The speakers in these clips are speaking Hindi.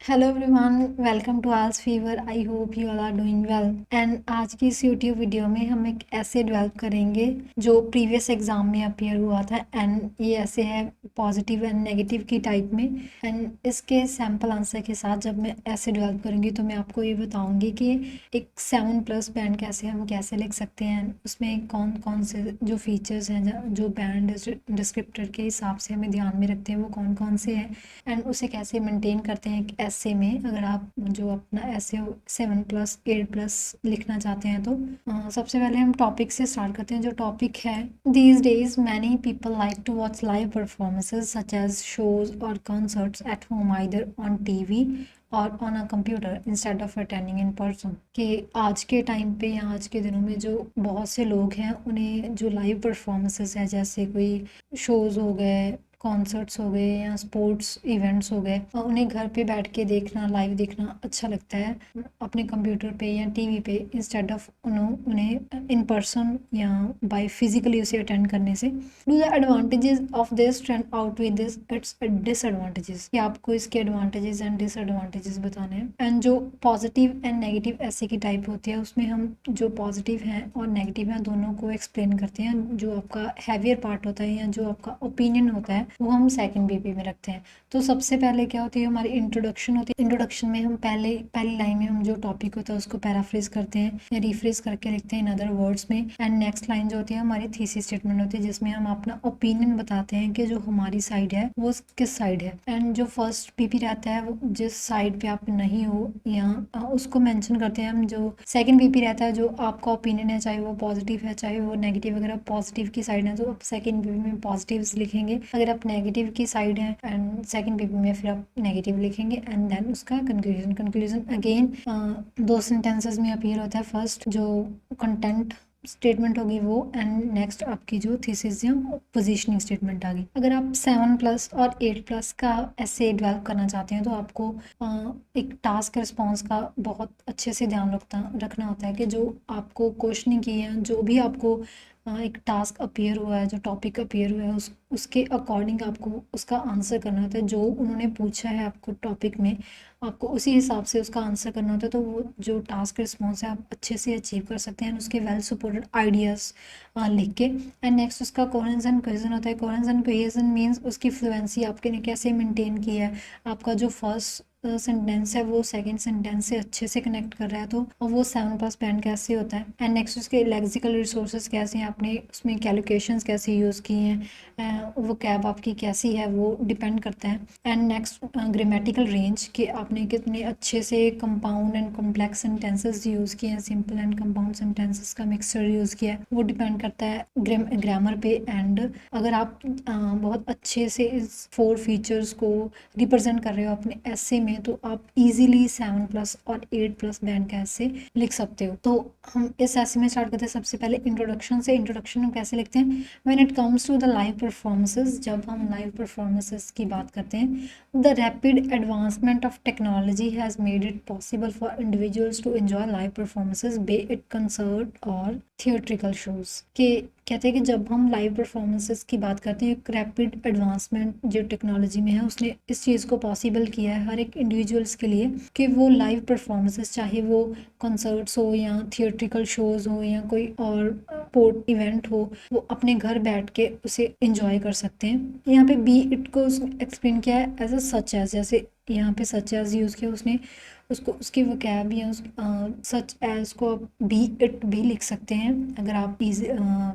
Hello everyone, welcome to ours fever. I hope you all are doing well. And आज की इस यूट्यूब वीडियो में हम एक ऐसे डेवलप करेंगे जो प्रीवियस एग्जाम में अपीयर हुआ था। एंड ये ऐसे है पॉजिटिव एंड नेगेटिव की टाइप में। एंड इसके सैम्पल आंसर के साथ जब मैं ऐसे डेवलप करूँगी तो मैं आपको ये बताऊँगी कि एक 7+ बैंड कैसे लिख सकते हैं, उसमें कौन कौन से जो फीचर्स हैं जो बैंड डिस्क्रिप्टर के हिसाब से हमें ध्यान में रखते हैं वो कौन कौन से हैं, एंड उसे कैसे मेंटेन करते हैं एक ऐसे में। अगर आप जो अपना ऐसे 7+ 8+ लिखना चाहते हैं तो सबसे पहले हम टॉपिक से स्टार्ट करते हैं। जो टॉपिक है, these days many people like to watch live performances such as shows और concerts at home either on TV और on a computer instead of attending in person. कि आज के टाइम पे या आज के दिनों में जो बहुत से लोग हैं उन्हें जो लाइव परफॉर्मेंसेस है, जैसे कोई शोज़ हो गए, कॉन्सर्ट्स हो गए या स्पोर्ट्स इवेंट्स हो गए, उन्हें घर पे बैठ के देखना, लाइव देखना अच्छा लगता है अपने कंप्यूटर पे या टीवी पे, इंस्टेड ऑफ उन्हें इन पर्सन या बाय फिजिकली उसे अटेंड करने से। Do the advantages of this trend out with this it's disadvantages, कि आपको इसके एडवांटेजेस एंड डिसएडवांटेजेस बताने हैं। एंड जो पॉजिटिव एंड नेगेटिव ऐसे की टाइप होती है उसमें हम जो पॉजिटिव हैं और नेगेटिव हैं दोनों को एक्सप्लेन करते हैं। जो आपका हैवियर पार्ट होता है या जो आपका ओपिनियन होता है वो हम सेकंड बीपी में रखते हैं। तो सबसे पहले क्या होती है, हमारी इंट्रोडक्शन होती है। इंट्रोडक्शन में हम पहली लाइन में हम जो टॉपिक होता है उसको पैराफ्रेज करते हैं या रिफ्रेज करके लिखते हैं इन अदर वर्ड्स में। एंड नेक्स्ट लाइन जो होती है हमारी थीसिस स्टेटमेंट होती है, जिसमें हम अपना ओपिनियन बताते हैं कि जो हमारी साइड है वो किस साइड है। एंड जो फर्स्ट पीपी रहता है वो जिस साइड पे आप नहीं हो या उसको मेंशन करते हैं हम। जो सेकंड पीपी रहता है जो आपका ओपिनियन है, चाहे वो पॉजिटिव है चाहे वो नेगेटिव। अगर आप पॉजिटिव की साइड है तो आप सेकंड पीपी में पॉजिटिव्स लिखेंगे, अगर आप नेगेटिव की साइड है एंड सेकंड पीपी में फिर आप नेगेटिव लिखेंगे। एंड देन उसका कंक्लूजन अगेन दो सेंटेंसेस में अपीयर होता है। फर्स्ट जो कंटेंट स्टेटमेंट होगी वो, एंड नेक्स्ट आपकी जो थीसिस या पोजीशनिंग स्टेटमेंट आ गई। अगर आप 7+ और 8+ का ऐसे डेवलप करना चाहते हैं तो आपको एक टास्क रिस्पॉन्स का बहुत अच्छे से ध्यान रखना होता है कि जो आपको क्वेश्चनिंग की है, जो भी आपको एक टास्क अपीयर हुआ है, जो टॉपिक अपीयर हुआ है उसके अकॉर्डिंग आपको उसका आंसर करना होता है। जो उन्होंने पूछा है आपको टॉपिक में, आपको उसी हिसाब से उसका आंसर करना होता है। तो वो जो टास्क रिस्पॉन्स है आप अच्छे से अचीव कर सकते हैं उसके वेल सपोर्टेड आइडियाज़ लिख के। एंड नेक्स्ट उसका कोहेरेंस एंड कोहेजन होता है। कोहेरेंस एंड कोहेजन मीन्स उसकी फ्लुएंसी आपने कैसे मेंटेन किया है, आपका जो फर्स्ट सेंटेंस है वो सेकंड सेंटेंस से अच्छे से कनेक्ट कर रहा है, तो वो 7+ बैंड कैसे होता है। एंड नेक्स्ट उसके लेक्सिकल रिसोर्सेज कैसे हैं, आपने उसमें कैलकुलेशंस कैसे यूज़ की हैं, वो कैब आपकी कैसी है वो डिपेंड करता है। एंड नेक्स्ट ग्रामेटिकल रेंज, कि आपने कितने अच्छे से compound and complex sentences use किए हैं, सिंपल एंड कंपाउंड सेंटेंसेस का मिक्सचर यूज़ किया है, वो डिपेंड करता है ग्रामर पे। एंड अगर आप बहुत अच्छे से इस 4 फीचर्स को रिप्रेजेंट कर रहे हो अपने ऐसे में तो आप इजीली 7+ और 8+ बैंड का ऐसे लिख सकते हो। तो हम इस ऐसे में स्टार्ट करते हैं सबसे पहले इंट्रोडक्शन से। इंट्रोडक्शन हम कैसे लिखते हैं, when it comes to the live performances, जब हम लाइव परफॉर्मेंसेस की बात करते हैं, the rapid advancement of technology has made it possible for individuals to enjoy live performances be it concert और थिएट्रिकल शोज। के कहते हैं कि जब हम लाइव परफॉर्मेंसेस की बात करते हैं, एक रैपिड एडवांसमेंट जो टेक्नोलॉजी में है उसने इस चीज़ को पॉसिबल किया है हर एक इंडिविजुअल्स के लिए कि वो लाइव परफॉर्मेंसेस, चाहे वो कॉन्सर्ट्स हो या थिएट्रिकल शोज़ हो या कोई और स्पोर्ट इवेंट हो, वो अपने घर बैठ के उसे इंजॉय कर सकते हैं। यहाँ पे बी इट को एक्सप्लेन किया है एज अ सच एज, जैसे यहाँ पे सच एज यूज़ किया उसने, उसको उसकी वोकैब या सच एज को आप बी इट भी लिख सकते हैं अगर आप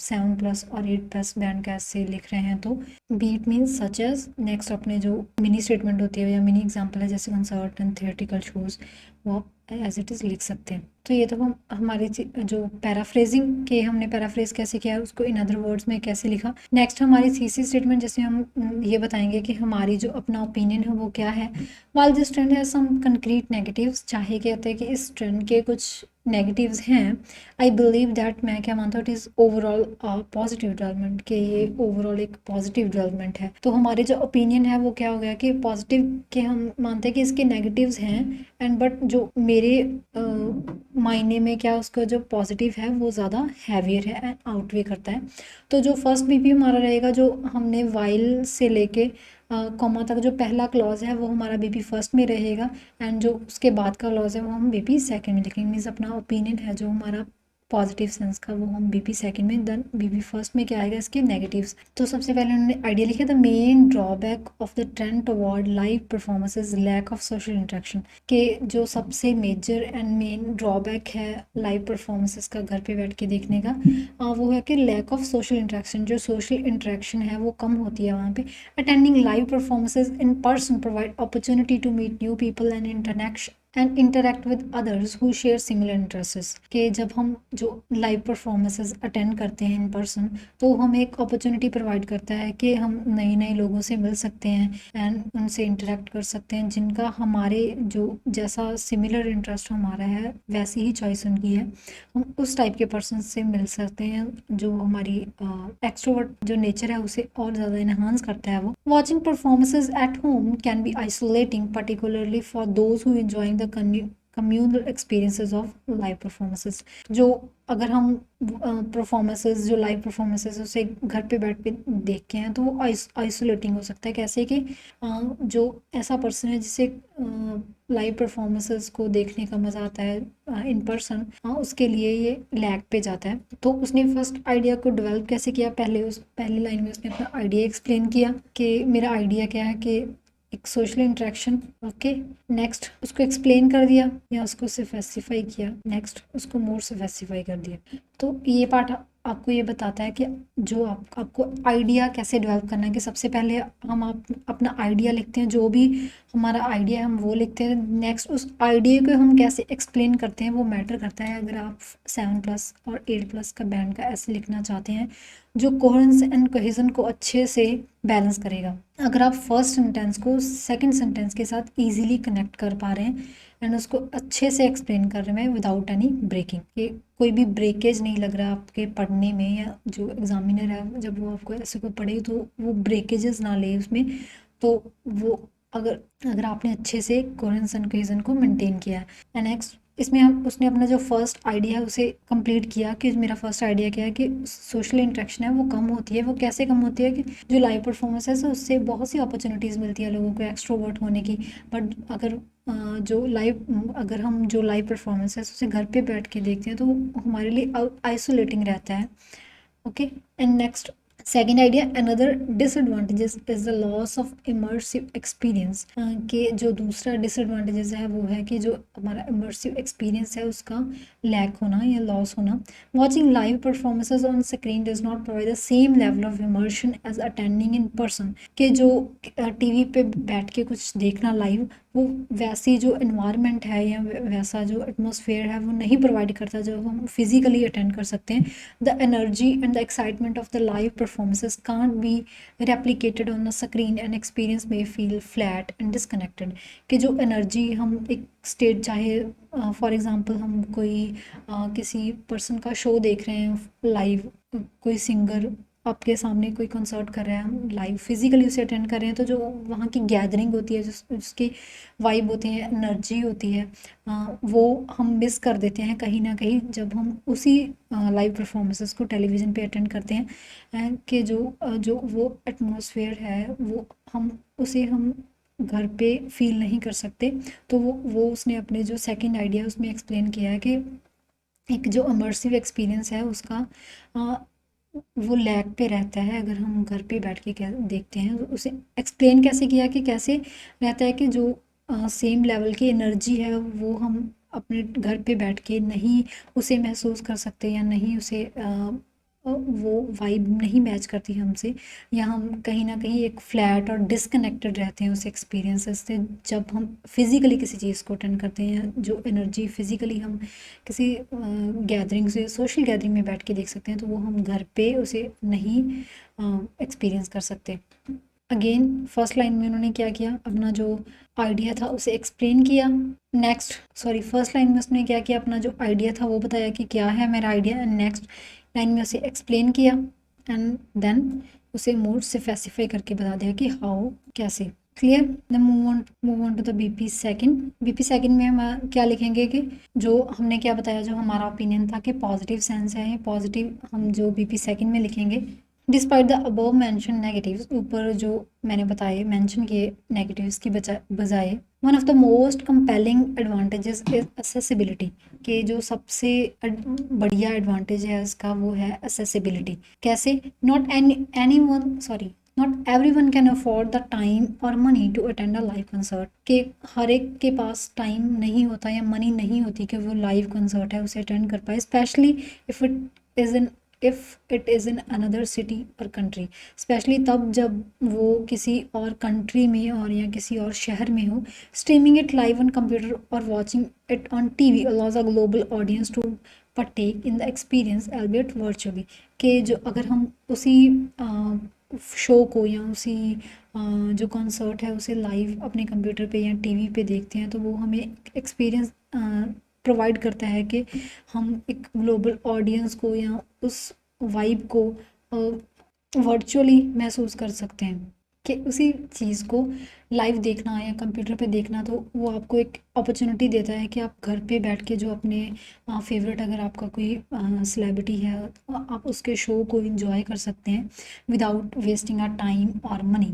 7+ और 8+ बैंड कैसे लिख रहे हैं तो। Be it means such as. Next अपने जो मिनी स्टेटमेंट होती है या मिनी एग्जाम्पल है जैसे कंसर्ट एंड थिएट्रिकल शोज, वो आप एज इट इज़ लिख सकते हैं। तो ये तो हम हमारी जो पैराफ्रेजिंग के हमने पैराफ्रेज कैसे किया उसको इन अदर वर्ड्स में कैसे लिखा। नेक्स्ट हमारी थीसिस स्टेटमेंट, जिसमें हम ये बताएंगे कि हमारी जो अपना ओपिनियन है वो क्या है। वाल दिस ट्रेंड है सम कंक्रीट नेगेटिव्स, चाहे कहते हैं कि इस ट्रेंड के कुछ नेगेटिव्स हैं, आई बिलीव दैट, मैं क्या मानता हूँ, it is overall positive development, कि ये ओवरऑल एक पॉजिटिव डेवलपमेंट है। तो हमारे जो ओपिनियन है वो क्या हो गया कि पॉजिटिव के हम मानते हैं कि इसके नेगेटिव्स हैं एंड बट जो मेरे मायने में क्या उसका जो पॉजिटिव है वो ज़्यादा हैवियर है एंड आउटवे करता है। तो जो फर्स्ट बीपी हमारा रहेगा, जो हमने वाइल से लेके कॉमा तक जो पहला क्लॉज है वो हमारा बीपी फर्स्ट में रहेगा, एंड जो उसके बाद का क्लॉज है वो हम बीपी सेकंड में लिखेंगे। मीन्स अपना ओपिनियन है जो हमारा पॉजिटिव सेंस का वो हम बीपी सेकंड में, देन बीपी फर्स्ट में क्या आएगा इसके नेगेटिव्स। तो सबसे पहले उन्होंने आइडिया लिखा था, main drawback of the trend toward live performance is lack of social interaction, के जो सबसे मेजर एंड मेन ड्रॉबैक है लाइव परफॉर्मेंसेस का घर पे बैठ के देखने का, वो है कि लैक ऑफ सोशल इंटरेक्शन, जो सोशल इंटरेक्शन है वो कम होती है वहाँ पे। Attending live performances in person provide opportunity to meet new people and interact with others who share similar interests, के जब हम जो लाइव परफॉर्मेंसेस अटेंड करते हैं इन पर्सन, तो हमें एक अपॉर्चुनिटी प्रोवाइड करता है कि हम नए नए लोगों से मिल सकते हैं एंड उनसे इंटरेक्ट कर सकते हैं, जिनका हमारे जो जैसा सिमिलर इंटरेस्ट हमारा है वैसी ही चॉइस उनकी है, हम उस टाइप के पर्सन से मिल सकते हैं, जो हमारी एक्सट्रोवर्ट जो नेचर है उसे और ज़्यादा इन्हांस करता है वो। Watching performances at home can be isolating, particularly for those who enjoying the communal experiences of live performances. जो अगर हम परफॉर्मेंसेस जो लाइव परफॉर्मेंसेस उसे घर पे बैठ पे देख के हैं तो वो आइसोलेटिंग हो सकता है। कैसे कि जो ऐसा पर्सन है जिसे लाइव परफॉर्मेंसेस को देखने का मज़ा आता है इन पर्सन, उसके लिए ये लैग पे जाता है। तो उसने फर्स्ट आइडिया को डेवलप कैसे किया, पहली लाइन में उसने अपना आइडिया एक्सप्लेन किया कि मेरा आइडिया क्या है, कि एक सोशल इंटरेक्शन। ओके, नेक्स्ट उसको एक्सप्लेन कर दिया या उसको स्पेसिफाई किया, नेक्स्ट उसको मोर स्पेसिफाई कर दिया। तो ये पार्ट आपको ये बताता है कि जो आपको आइडिया कैसे डेवलप करना है, कि सबसे पहले हम अपना आइडिया लिखते हैं, जो भी हमारा आइडिया है हम वो लिखते हैं। नेक्स्ट उस आइडिया को हम कैसे एक्सप्लेन करते हैं वो मैटर करता है। अगर आप 7+ और 8+ का बैंड का ऐसे लिखना चाहते हैं जो कोहेरेंस एंड कोहेजन को अच्छे से बैलेंस करेगा, अगर आप फर्स्ट सेंटेंस को सेकंड सेंटेंस के साथ इजीली कनेक्ट कर पा रहे हैं एंड उसको अच्छे से एक्सप्लेन कर रहे हैं विदाउट एनी ब्रेकिंग, कि कोई भी ब्रेकेज नहीं लग रहा आपके पढ़ने में, या जो एग्जामिनर है जब वो आपको ऐसे को पढ़े तो वो ब्रेकेजेस ना ले उसमें। तो वो अगर आपने अच्छे से कोहेरेंस एंड कोहेजन को मेंटेन किया है। एंड नेक्स्ट इसमें उसने अपना जो फर्स्ट आइडिया है उसे कंप्लीट किया, कि मेरा फर्स्ट आइडिया क्या है कि सोशल इंटरेक्शन है वो कम होती है। वो कैसे कम होती है, कि जो लाइव परफॉर्मेंस है उससे बहुत सी अपॉर्चुनिटीज़ मिलती है लोगों को एक्सट्रोवर्ट होने की, बट अगर हम जो लाइव परफॉर्मेंस है उसे घर पे बैठ के देखते हैं तो हमारे लिए आइसोलेटिंग रहता है। Okay, and next second idea, another disadvantages is the loss of immersive experience, के जो दूसरा डिसएडवांटेजेस है वो है कि जो हमारा इमर्सिव एक्सपीरियंस है उसका लैक होना या लॉस होना। Watching live performances on screen does not provide the same level of immersion as attending in person, के जो टीवी पे बैठ के कुछ देखना लाइव, वो वैसी जो इन्वायरमेंट है या वैसा जो एटमॉस्फेयर है वो नहीं प्रोवाइड करता जो हम फिजिकली अटेंड कर सकते हैं। The energy and the excitement of the live performances can't be replicated on the screen and experience में फील फ्लैट एंड डिसकनेक्टेड, कि जो एनर्जी हम एक स्टेट, चाहे फॉर एग्जांपल हम कोई किसी पर्सन का शो देख रहे हैं लाइव, कोई सिंगर आपके सामने कोई कंसर्ट कर रहे हैं, हम लाइव फिजिकली उसे अटेंड कर रहे हैं, तो जो वहाँ की गैदरिंग होती है, जिसकी वाइब होती है, एनर्जी होती है, वो हम मिस कर देते हैं कहीं ना कहीं जब हम उसी लाइव परफॉर्मेंसेस को टेलीविज़न पे अटेंड करते हैं, कि जो वो एटमॉस्फेयर है वो हम घर पे फील नहीं कर सकते। तो वो उसने अपने जो सेकंड आइडिया उसमें एक्सप्लेन किया है कि एक जो इमर्सिव एक्सपीरियंस है उसका वो लैग पे रहता है अगर हम घर पे बैठ के देखते हैं। तो उसे एक्सप्लेन कैसे किया, कि कैसे रहता है कि जो सेम लेवल की एनर्जी है वो हम अपने घर पे बैठ के नहीं उसे महसूस कर सकते, या नहीं उसे वो वाइब नहीं मैच करती हमसे, या हम कहीं ना कहीं एक फ्लैट और डिसकनेक्टेड रहते हैं उस एक्सपीरियंसेस से जब हम फिज़िकली किसी चीज़ को अटेंड करते हैं। जो एनर्जी फिज़िकली हम किसी गैदरिंग से सोशल गैदरिंग में बैठ के देख सकते हैं, तो वो हम घर पे उसे नहीं एक्सपीरियंस कर सकते। अगेन फर्स्ट लाइन में उन्होंने क्या किया, अपना जो आइडिया था उसे एक्सप्लेन किया। फर्स्ट लाइन में उसने क्या किया, अपना जो आइडिया था वो बताया कि क्या है मेरा आइडिया, एंड नेक्स्ट लाइन में उसे एक्सप्लेन किया एंड देन उसे मोर स्पेसिफाई करके बता दिया कि हाउ, कैसे। Clear. Then move on to the BP second में हम क्या लिखेंगे, कि जो हमने क्या बताया, जो हमारा ओपिनियन था कि पॉजिटिव सेंस है, पॉजिटिव हम जो बीपी सेकंड में लिखेंगे despite the above mention negatives, ऊपर जो मैंने बताए मेंशन किए नेगेटिव्स की बजाय one of the most compelling advantages is accessibility, कि जो सबसे बढ़िया एडवांटेज है उसका वो है असेसिबिलिटी। कैसे? Not anyone sorry not everyone can afford the time और money to attend a live concert, के हर एक के पास टाइम नहीं होता या मनी नहीं होती कि वो लाइव कंसर्ट है उसे अटेंड कर पाए, specially if it is in another city और कंट्री, स्पेशली तब जब वो किसी और कंट्री में और या किसी और शहर में हो। Streaming it live on computer और watching it on TV allows a global audience to partake in the experience albeit virtually, कि जो अगर हम उसी शो को या उसी जो कॉन्सर्ट है उसे लाइव अपने कंप्यूटर पे या टीवी पे देखते हैं तो वो हमें एक्सपीरियंस प्रोवाइड करता है कि हम एक ग्लोबल ऑडियंस को या उस वाइब को वर्चुअली महसूस कर सकते हैं। कि उसी चीज़ को लाइव देखना या कंप्यूटर पे देखना तो वो आपको एक अपॉर्चुनिटी देता है कि आप घर पे बैठ के जो अपने फेवरेट, अगर आपका कोई सेलिब्रिटी है तो आप उसके शो को एंजॉय कर सकते हैं विदाउट वेस्टिंग आर टाइम और मनी।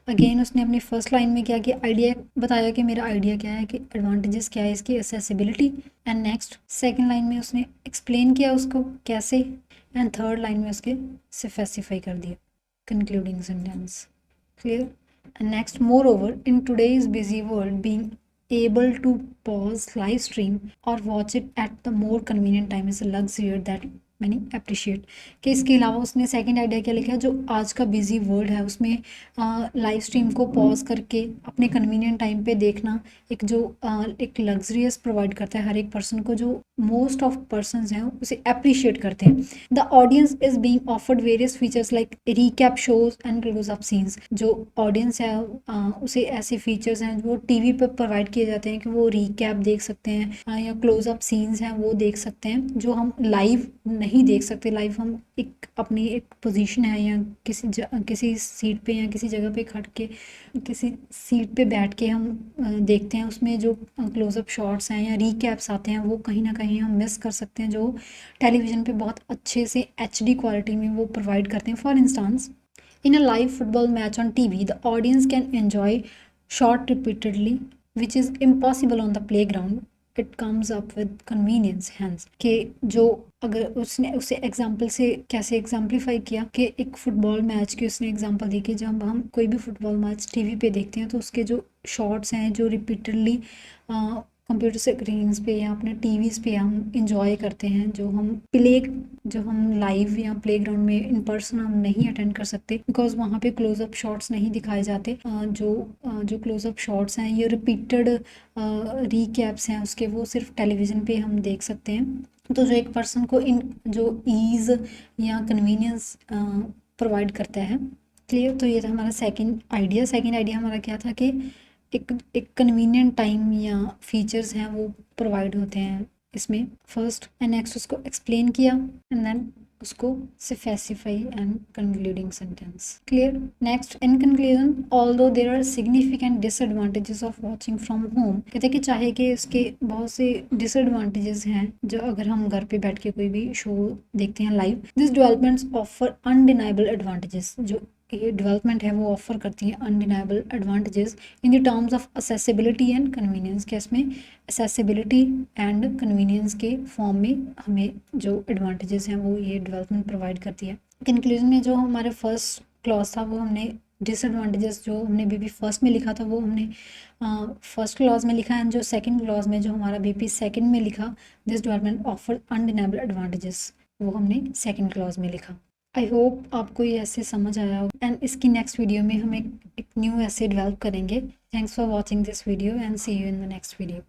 अगेन उसने अपनी फर्स्ट लाइन में क्या किया, आइडिया बताया कि मेरा आइडिया क्या है, कि एडवांटेजेस क्या है इसकी, accessibility. And next second line में उसने एक्सप्लेन किया उसको कैसे, एंड थर्ड लाइन में उसके स्पेसिफाई कर दिया concluding sentence. Clear? And next, moreover, in today's busy world, being able to pause live stream or watch it at the more convenient time is a luxury that many appreciate। कि इसके अलावा उसने सेकंड आइडिया क्या लिखा है, जो आज का बिजी वर्ल्ड है उसमें लाइव स्ट्रीम को पॉज करके अपने कन्वीनियंट टाइम पे देखना एक जो एक लग्जरियस प्रोवाइड करता है हर एक पर्सन को, जो मोस्ट ऑफ पर्सनस हैं उसे अप्रिशिएट करते हैं। The audience is being offered various features like recap shows and close up scenes. जो ऑडियंस है उसे ऐसे फीचर्स हैं जो टीवी पर प्रोवाइड किए जाते हैं कि वो रिकैप देख सकते हैं या क्लोज अप सीन्स हैं वो देख सकते हैं, जो हम लाइव नहीं देख सकते। लाइव हम एक अपनी एक पोजीशन है या किसी सीट पे या किसी जगह पे खड़ के किसी सीट पे बैठ के हम देखते हैं, उसमें जो क्लोजअप शॉट्स हैं या रीकैप्स आते हैं वो कहीं ना कहीं हम मिस कर सकते हैं, जो टेलीविज़न पे बहुत अच्छे से एचडी क्वालिटी में वो प्रोवाइड करते हैं। For instance, in a live football match on TV the audience can enjoy shot repeatedly which is impossible on the playground. It comes up with convenience hence, कि जो अगर उसने उसे एग्जाम्पल से कैसे एग्जाम्पलीफाई किया कि एक फ़ुटबॉल मैच की उसने एग्जाम्पल दी कि जब हम कोई भी फुटबॉल मैच टीवी पे देखते हैं तो उसके जो शॉट्स हैं जो रिपीटेडली कंप्यूटर स्क्रीन्स पे या अपने टीवीज़ पे हम इंजॉय करते हैं, जो हम लाइव या प्ले ग्राउंड में इन पर्सन हम नहीं अटेंड कर सकते बिकॉज वहाँ पे क्लोजअप शॉट्स नहीं दिखाए जाते। जो क्लोजअप शॉट्स हैं ये रिपीटेड रीकैप्स हैं उसके, वो सिर्फ टेलीविज़न पे हम देख सकते हैं। तो जो एक पर्सन को इन जो ईज़ या कन्वीनियंस प्रोवाइड करता है। क्लियर? तो ये था हमारा सेकंड आइडिया हमारा क्या था कि एक कन्वीनियंट टाइम या फीचर्स हैं वो प्रोवाइड होते हैं इसमें फर्स्ट, एंड नेक्स्ट उसको एक्सप्लेन किया एंड देन उसको specify and concluding sentence. Clear? Next, in conclusion, although there are significant disadvantages of watching from home, कहते हैं कि चाहे कि इसके बहुत से डिसएडवांटेजेस हैं जो अगर हम घर पे बैठ के कोई भी शो देखते हैं live, this developments offer undeniable advantages, जो ये डेवलपमेंट है वो ऑफर करती हैं undeniable advantages in the terms of accessibility and convenience, के इसमें असेसिबिलिटी एंड कन्वीनियंस के फॉर्म में हमें जो एडवांटेजेस हैं वो ये डेवलपमेंट प्रोवाइड करती है। कंक्लूजन में जो हमारे फर्स्ट क्लॉज था वो हमने डिसएडवांटेजेस जो हमने बीपी फर्स्ट में लिखा था वो हमने फर्स्ट क्लॉज में लिखा है, जो सेकंड क्लॉज में जो हमारा बीपी सेकंड में लिखा this development offer undeniable advantages, वो हमने सेकंड क्लॉज में लिखा। आई होप आपको ये ऐसे समझ आया होगा एंड इसकी नेक्स्ट वीडियो में हम एक न्यू ऐसे डेवलप करेंगे। Thanks for watching this video and see you in the next video.